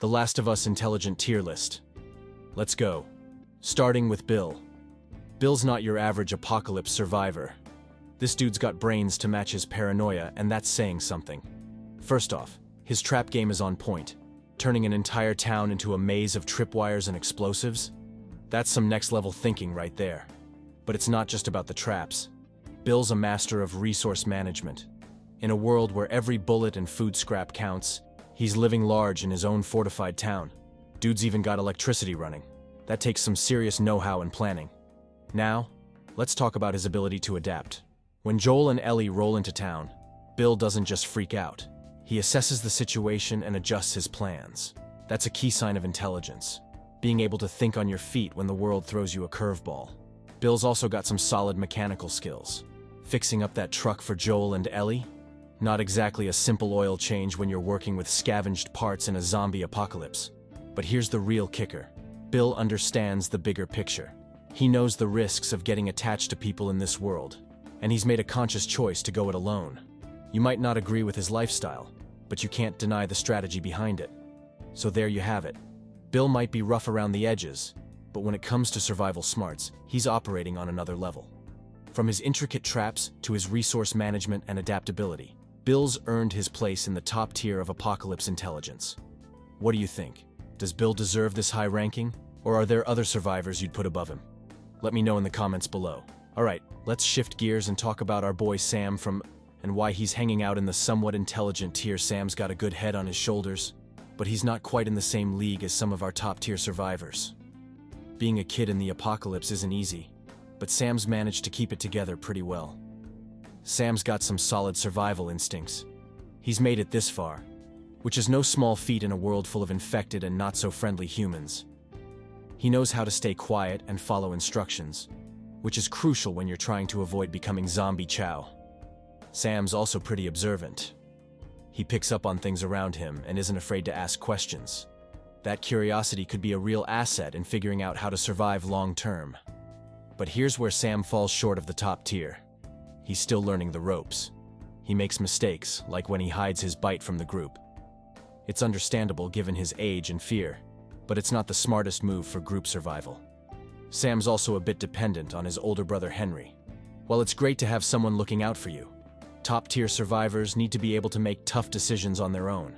The Last of Us intelligent tier list. Let's go. Starting with Bill. Bill's not your average apocalypse survivor. This dude's got brains to match his paranoia, and that's saying something. First off, his trap game is on point, turning an entire town into a maze of tripwires and explosives. That's some next-level thinking right there. But it's not just about the traps. Bill's a master of resource management. In a world where every bullet and food scrap counts, he's living large in his own fortified town. Dude's even got electricity running. That takes some serious know-how and planning. Now, let's talk about his ability to adapt. When Joel and Ellie roll into town, Bill doesn't just freak out. He assesses the situation and adjusts his plans. That's a key sign of intelligence, being able to think on your feet when the world throws you a curveball. Bill's also got some solid mechanical skills. Fixing up that truck for Joel and Ellie? Not exactly a simple oil change when you're working with scavenged parts in a zombie apocalypse. But here's the real kicker. Bill understands the bigger picture. He knows the risks of getting attached to people in this world, and he's made a conscious choice to go it alone. You might not agree with his lifestyle, but you can't deny the strategy behind it. So there you have it. Bill might be rough around the edges, but when it comes to survival smarts, he's operating on another level. From his intricate traps to his resource management and adaptability, Bill's earned his place in the top tier of apocalypse intelligence. What do you think? Does Bill deserve this high ranking, or are there other survivors you'd put above him? Let me know in the comments below. Alright, let's shift gears and talk about our boy Sam and why he's hanging out in the somewhat intelligent tier. Sam's got a good head on his shoulders, but he's not quite in the same league as some of our top tier survivors. Being a kid in the apocalypse isn't easy, but Sam's managed to keep it together pretty well. Sam's got some solid survival instincts. He's made it this far, which is no small feat in a world full of infected and not-so-friendly humans. He knows how to stay quiet and follow instructions, which is crucial when you're trying to avoid becoming zombie chow. Sam's also pretty observant. He picks up on things around him and isn't afraid to ask questions. That curiosity could be a real asset in figuring out how to survive long-term. But here's where Sam falls short of the top tier. He's still learning the ropes. He makes mistakes, like when he hides his bite from the group. It's understandable given his age and fear, but it's not the smartest move for group survival. Sam's also a bit dependent on his older brother Henry. While it's great to have someone looking out for you, top-tier survivors need to be able to make tough decisions on their own.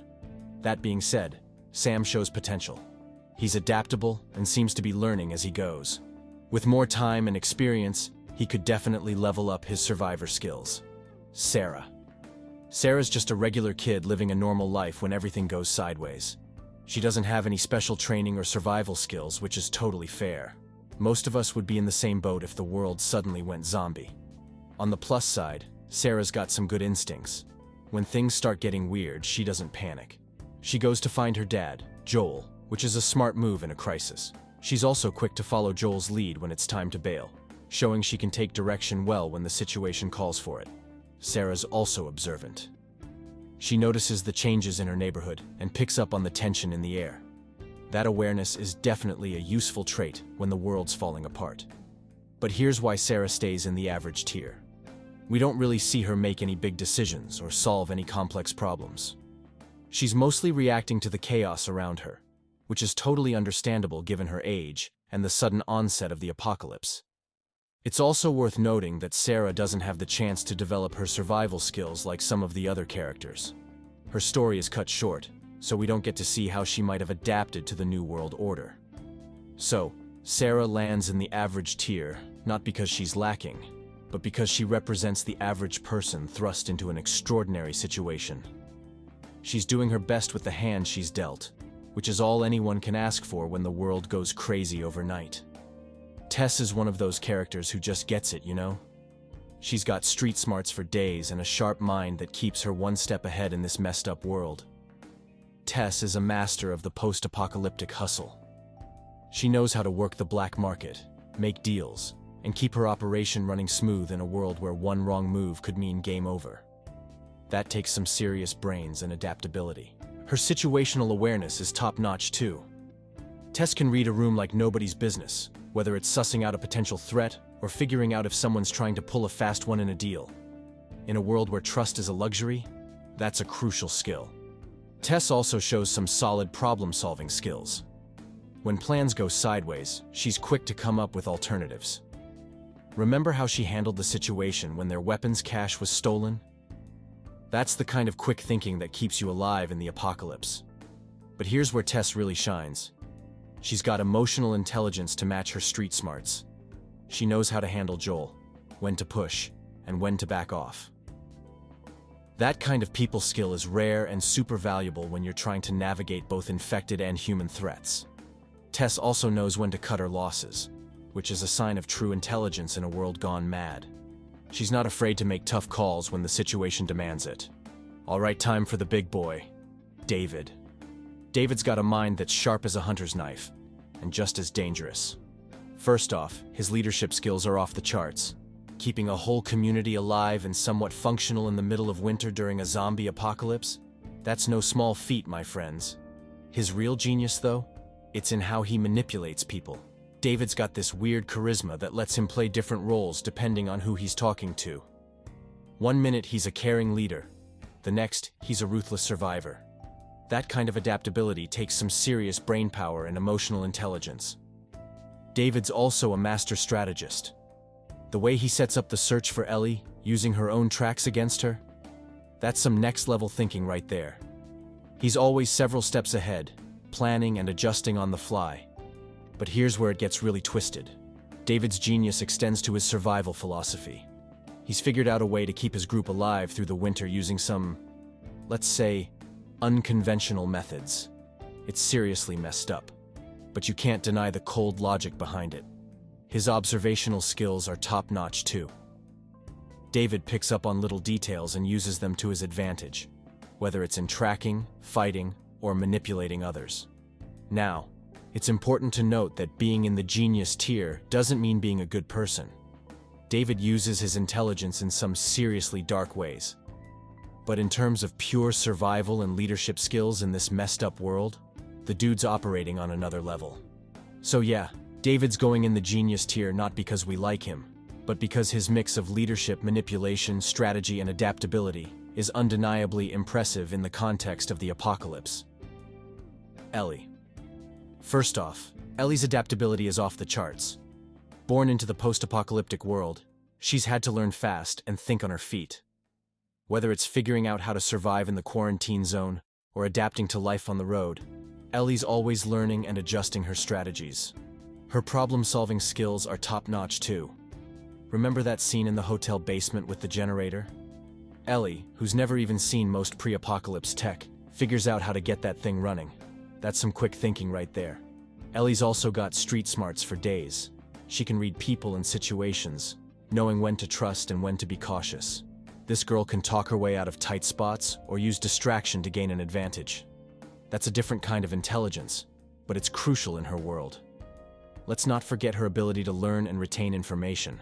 That being said, Sam shows potential. He's adaptable and seems to be learning as he goes. With more time and experience, he could definitely level up his survivor skills. Sarah. Sarah's just a regular kid living a normal life when everything goes sideways. She doesn't have any special training or survival skills, which is totally fair. Most of us would be in the same boat if the world suddenly went zombie. On the plus side, Sarah's got some good instincts. When things start getting weird, she doesn't panic. She goes to find her dad, Joel, which is a smart move in a crisis. She's also quick to follow Joel's lead when it's time to bail, showing she can take direction well when the situation calls for it. Sarah's also observant. She notices the changes in her neighborhood and picks up on the tension in the air. That awareness is definitely a useful trait when the world's falling apart. But here's why Sarah stays in the average tier. We don't really see her make any big decisions or solve any complex problems. She's mostly reacting to the chaos around her, which is totally understandable given her age and the sudden onset of the apocalypse. It's also worth noting that Sarah doesn't have the chance to develop her survival skills like some of the other characters. Her story is cut short, so we don't get to see how she might have adapted to the New World Order. So, Sarah lands in the average tier, not because she's lacking, but because she represents the average person thrust into an extraordinary situation. She's doing her best with the hand she's dealt, which is all anyone can ask for when the world goes crazy overnight. Tess is one of those characters who just gets it, you know? She's got street smarts for days and a sharp mind that keeps her one step ahead in this messed up world. Tess is a master of the post-apocalyptic hustle. She knows how to work the black market, make deals, and keep her operation running smooth in a world where one wrong move could mean game over. That takes some serious brains and adaptability. Her situational awareness is top-notch too. Tess can read a room like nobody's business, whether it's sussing out a potential threat or figuring out if someone's trying to pull a fast one in a deal. In a world where trust is a luxury, that's a crucial skill. Tess also shows some solid problem-solving skills. When plans go sideways, she's quick to come up with alternatives. Remember how she handled the situation when their weapons cache was stolen? That's the kind of quick thinking that keeps you alive in the apocalypse. But here's where Tess really shines. She's got emotional intelligence to match her street smarts. She knows how to handle Joel, when to push, and when to back off. That kind of people skill is rare and super valuable when you're trying to navigate both infected and human threats. Tess also knows when to cut her losses, which is a sign of true intelligence in a world gone mad. She's not afraid to make tough calls when the situation demands it. All right, time for the big boy, David. David's got a mind that's sharp as a hunter's knife, and just as dangerous. First off, his leadership skills are off the charts. Keeping a whole community alive and somewhat functional in the middle of winter during a zombie apocalypse? That's no small feat, my friends. His real genius, though? It's in how he manipulates people. David's got this weird charisma that lets him play different roles depending on who he's talking to. One minute he's a caring leader, the next he's a ruthless survivor. That kind of adaptability takes some serious brainpower and emotional intelligence. David's also a master strategist. The way he sets up the search for Ellie, using her own tracks against her, that's some next-level thinking right there. He's always several steps ahead, planning and adjusting on the fly. But here's where it gets really twisted. David's genius extends to his survival philosophy. He's figured out a way to keep his group alive through the winter using some, let's say, unconventional methods. It's seriously messed up, but you can't deny the cold logic behind it. His observational skills are top-notch too. David picks up on little details and uses them to his advantage, whether it's in tracking, fighting, or manipulating others. Now, it's important to note that being in the genius tier doesn't mean being a good person. David uses his intelligence in some seriously dark ways. But in terms of pure survival and leadership skills in this messed up world, the dude's operating on another level. So yeah, David's going in the genius tier not because we like him, but because his mix of leadership, manipulation, strategy, and adaptability is undeniably impressive in the context of the apocalypse. Ellie. First off, Ellie's adaptability is off the charts. Born into the post-apocalyptic world, she's had to learn fast and think on her feet. Whether it's figuring out how to survive in the quarantine zone or adapting to life on the road, Ellie's always learning and adjusting her strategies. Her problem-solving skills are top-notch too. Remember that scene in the hotel basement with the generator? Ellie, who's never even seen most pre-apocalypse tech, figures out how to get that thing running. That's some quick thinking right there. Ellie's also got street smarts for days. She can read people and situations, knowing when to trust and when to be cautious. This girl can talk her way out of tight spots or use distraction to gain an advantage. That's a different kind of intelligence, but it's crucial in her world. Let's not forget her ability to learn and retain information.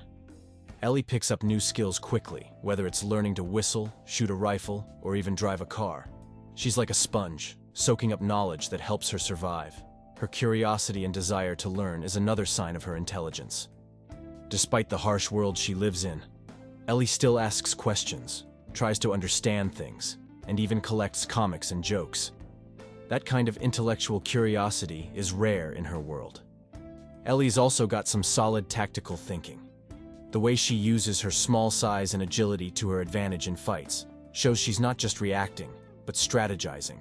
Ellie picks up new skills quickly, whether it's learning to whistle, shoot a rifle, or even drive a car. She's like a sponge, soaking up knowledge that helps her survive. Her curiosity and desire to learn is another sign of her intelligence. Despite the harsh world she lives in, Ellie still asks questions, tries to understand things, and even collects comics and jokes. That kind of intellectual curiosity is rare in her world. Ellie's also got some solid tactical thinking. The way she uses her small size and agility to her advantage in fights shows she's not just reacting, but strategizing.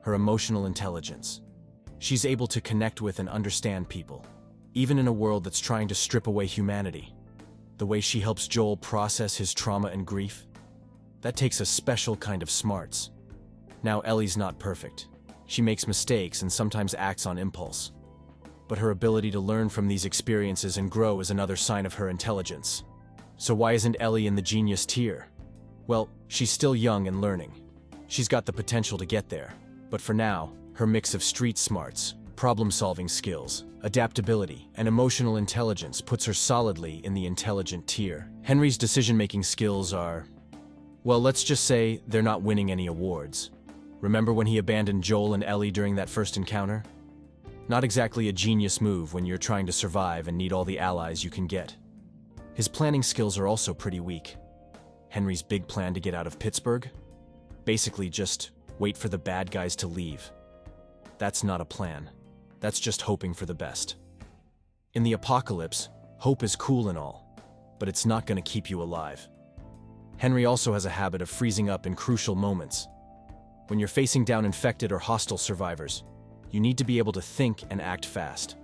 Her emotional intelligence. She's able to connect with and understand people, even in a world that's trying to strip away humanity. The way she helps Joel process his trauma and grief, that takes a special kind of smarts. Now, Ellie's not perfect. She makes mistakes and sometimes acts on impulse. But her ability to learn from these experiences and grow is another sign of her intelligence. So why isn't Ellie in the genius tier? Well, she's still young and learning. She's got the potential to get there. But for now, her mix of street smarts, problem-solving skills, adaptability, and emotional intelligence puts her solidly in the intelligent tier. Henry's decision-making skills are, well, let's just say they're not winning any awards. Remember when he abandoned Joel and Ellie during that first encounter? Not exactly a genius move when you're trying to survive and need all the allies you can get. His planning skills are also pretty weak. Henry's big plan to get out of Pittsburgh? Basically just wait for the bad guys to leave. That's not a plan. That's just hoping for the best. In the apocalypse, hope is cool and all, but it's not going to keep you alive. Henry also has a habit of freezing up in crucial moments. When you're facing down infected or hostile survivors, you need to be able to think and act fast.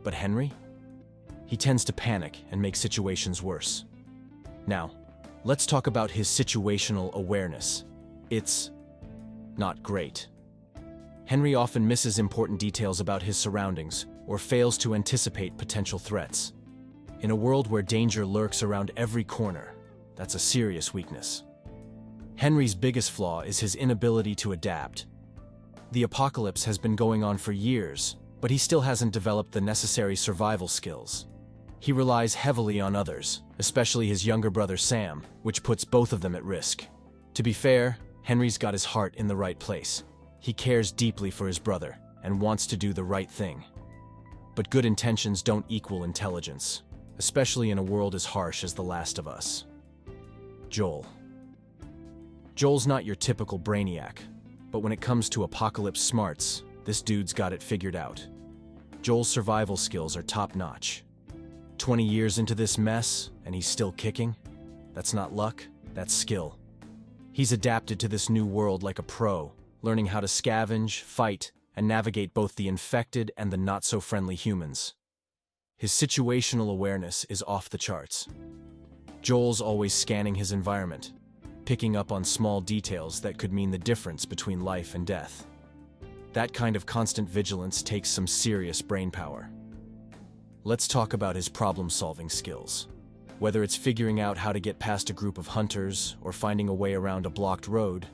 But Henry? He tends to panic and make situations worse. Now, let's talk about his situational awareness. It's not great. Henry often misses important details about his surroundings or fails to anticipate potential threats. In a world where danger lurks around every corner, that's a serious weakness. Henry's biggest flaw is his inability to adapt. The apocalypse has been going on for years, but he still hasn't developed the necessary survival skills. He relies heavily on others, especially his younger brother Sam, which puts both of them at risk. To be fair, Henry's got his heart in the right place. He cares deeply for his brother and wants to do the right thing. But good intentions don't equal intelligence, especially in a world as harsh as The Last of Us. Joel. Joel's not your typical brainiac, but when it comes to apocalypse smarts, this dude's got it figured out. Joel's survival skills are top-notch. 20 years into this mess, and he's still kicking? That's not luck, that's skill. He's adapted to this new world like a pro, learning how to scavenge, fight, and navigate both the infected and the not-so-friendly humans. His situational awareness is off the charts. Joel's always scanning his environment, picking up on small details that could mean the difference between life and death. That kind of constant vigilance takes some serious brainpower. Let's talk about his problem-solving skills. Whether it's figuring out how to get past a group of hunters or finding a way around a blocked road,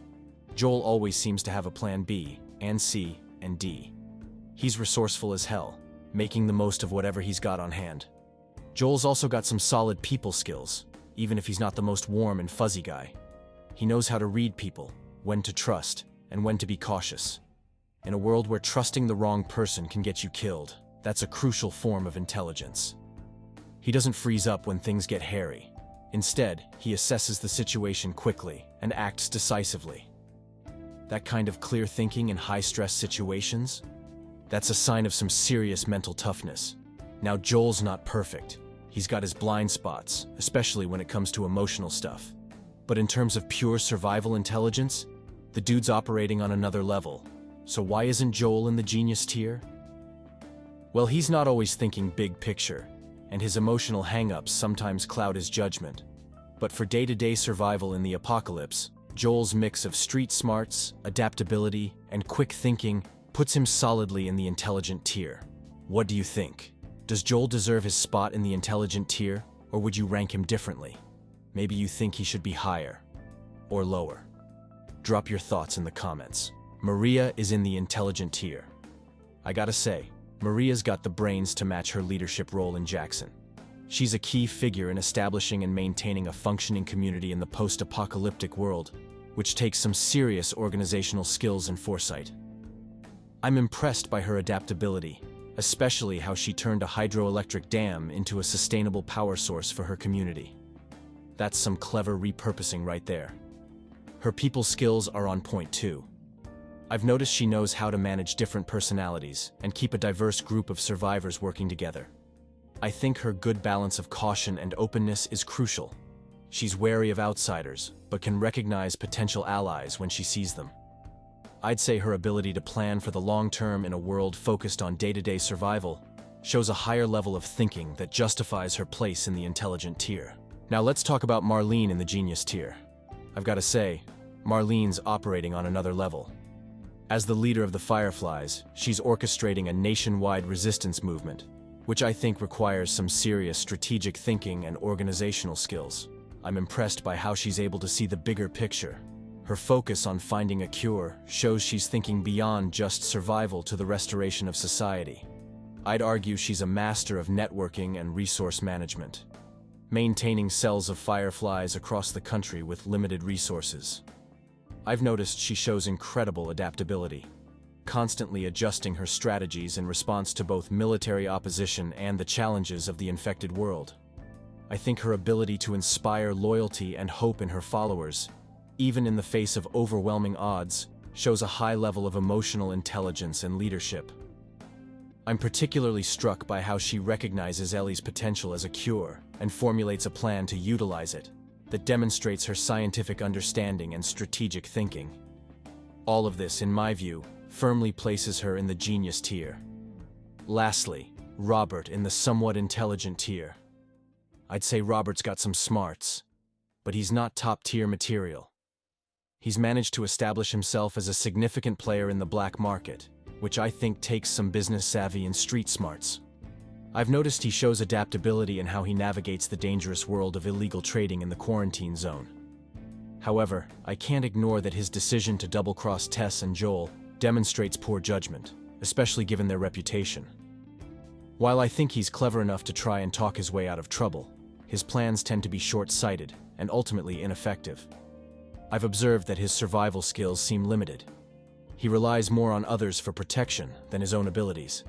Joel always seems to have a plan B, and C, and D. He's resourceful as hell, making the most of whatever he's got on hand. Joel's also got some solid people skills, even if he's not the most warm and fuzzy guy. He knows how to read people, when to trust, and when to be cautious. In a world where trusting the wrong person can get you killed, that's a crucial form of intelligence. He doesn't freeze up when things get hairy. Instead, he assesses the situation quickly and acts decisively. That kind of clear thinking in high-stress situations? That's a sign of some serious mental toughness. Now, Joel's not perfect. He's got his blind spots, especially when it comes to emotional stuff. But in terms of pure survival intelligence, the dude's operating on another level. So why isn't Joel in the genius tier? Well, he's not always thinking big picture, and his emotional hang-ups sometimes cloud his judgment. But for day-to-day survival in the apocalypse, Joel's mix of street smarts, adaptability, and quick thinking puts him solidly in the intelligent tier. What do you think? Does Joel deserve his spot in the intelligent tier, or would you rank him differently? Maybe you think he should be higher or lower. Drop your thoughts in the comments. Maria is in the intelligent tier. I gotta say, Maria's got the brains to match her leadership role in Jackson. She's a key figure in establishing and maintaining a functioning community in the post-apocalyptic world, which takes some serious organizational skills and foresight. I'm impressed by her adaptability, especially how she turned a hydroelectric dam into a sustainable power source for her community. That's some clever repurposing right there. Her people skills are on point too. I've noticed she knows how to manage different personalities and keep a diverse group of survivors working together. I think her good balance of caution and openness is crucial. She's wary of outsiders, but can recognize potential allies when she sees them. I'd say her ability to plan for the long term in a world focused on day-to-day survival shows a higher level of thinking that justifies her place in the intelligent tier. Now let's talk about Marlene in the genius tier. I've got to say, Marlene's operating on another level. As the leader of the Fireflies, she's orchestrating a nationwide resistance movement, which I think requires some serious strategic thinking and organizational skills. I'm impressed by how she's able to see the bigger picture. Her focus on finding a cure shows she's thinking beyond just survival to the restoration of society. I'd argue she's a master of networking and resource management, maintaining cells of Fireflies across the country with limited resources. I've noticed she shows incredible adaptability, constantly adjusting her strategies in response to both military opposition and the challenges of the infected world. I think her ability to inspire loyalty and hope in her followers, even in the face of overwhelming odds, shows a high level of emotional intelligence and leadership. I'm particularly struck by how she recognizes Ellie's potential as a cure and formulates a plan to utilize it that demonstrates her scientific understanding and strategic thinking. All of this, in my view, firmly places her in the genius tier. Lastly, Robert in the somewhat intelligent tier. I'd say Robert's got some smarts, but he's not top-tier material. He's managed to establish himself as a significant player in the black market, which I think takes some business savvy and street smarts. I've noticed he shows adaptability in how he navigates the dangerous world of illegal trading in the quarantine zone. However, I can't ignore that his decision to double-cross Tess and Joel demonstrates poor judgment, especially given their reputation. While I think he's clever enough to try and talk his way out of trouble, his plans tend to be short-sighted and ultimately ineffective. I've observed that his survival skills seem limited. He relies more on others for protection than his own abilities.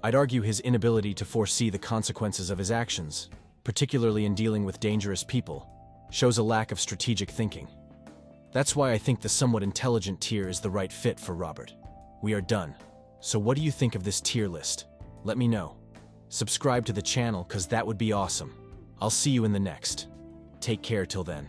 I'd argue his inability to foresee the consequences of his actions, particularly in dealing with dangerous people, shows a lack of strategic thinking. That's why I think the somewhat intelligent tier is the right fit for Robert. We are done. So what do you think of this tier list? Let me know. Subscribe to the channel, 'cause that would be awesome. I'll see you in the next. Take care till then.